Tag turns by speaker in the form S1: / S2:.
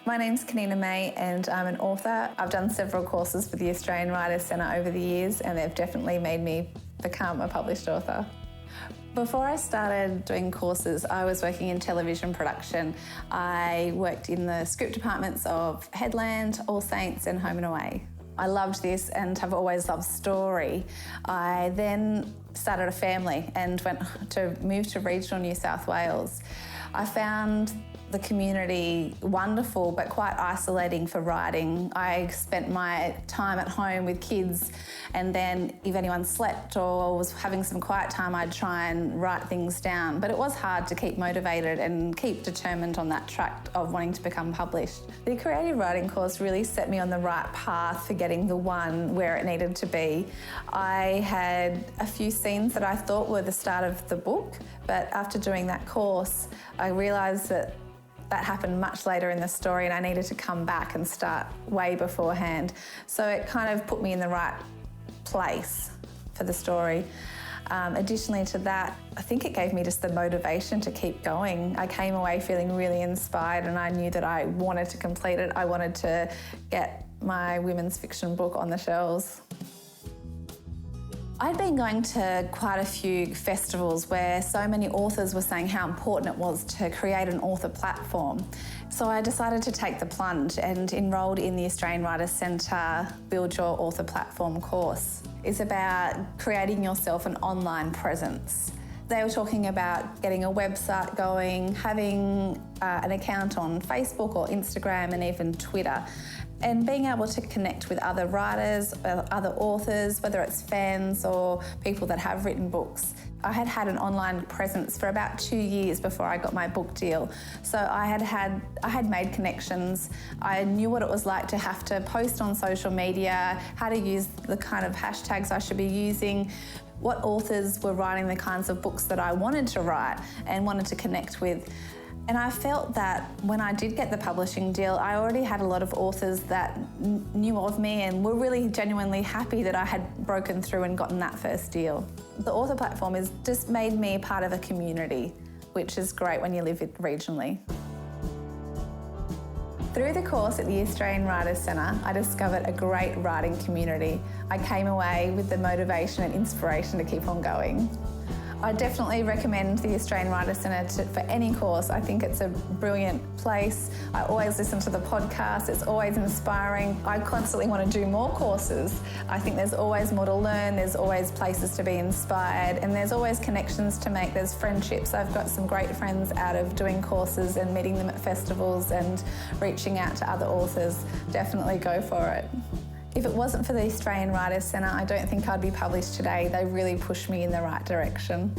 S1: My name's Kaneana May and I'm an author. I've done several courses for the Australian Writers' Centre over the years and they've definitely made me become a published author. Before I started doing courses, I was working in television production. I worked in the script departments of Headland, All Saints and Home and Away. I loved this and have always loved story. I then started a family and moved to regional New South Wales. I found the community wonderful but quite isolating for writing. I spent my time at home with kids, and then if anyone slept or was having some quiet time, I'd try and write things down. But it was hard to keep motivated and keep determined on that track of wanting to become published. The creative writing course really set me on the right path for getting the one where it needed to be. I had a few scenes that I thought were the start of the book, but after doing that course, I realised that happened much later in the story and I needed to come back and start way beforehand. So it kind of put me in the right place for the story. Additionally to that, I think it gave me just the motivation to keep going. I came away feeling really inspired and I knew that I wanted to complete it. I wanted to get my women's fiction book on the shelves. I'd been going to quite a few festivals where so many authors were saying how important it was to create an author platform. So I decided to take the plunge and enrolled in the Australian Writers' Centre Build Your Author Platform course. It's about creating yourself an online presence. They were talking about getting a website going, having an account on Facebook or Instagram and even Twitter, and being able to connect with other writers, other authors, whether it's fans or people that have written books. I had had an online presence for about 2 years before I got my book deal. So I had made connections. I knew what it was like to have to post on social media, how to use the kind of hashtags I should be using, what authors were writing the kinds of books that I wanted to write and wanted to connect with. And I felt that when I did get the publishing deal, I already had a lot of authors that knew of me and were really genuinely happy that I had broken through and gotten that first deal. The author platform has just made me part of a community, which is great when you live regionally. Through the course at the Australian Writers' Centre, I discovered a great writing community. I came away with the motivation and inspiration to keep on going. I definitely recommend the Australian Writers' Centre for any course. I think it's a brilliant place. I always listen to the podcast. It's always inspiring. I constantly want to do more courses. I think there's always more to learn. There's always places to be inspired and there's always connections to make. There's friendships. I've got some great friends out of doing courses and meeting them at festivals and reaching out to other authors. Definitely go for it. If it wasn't for the Australian Writers' Centre, I don't think I'd be published today. They really pushed me in the right direction.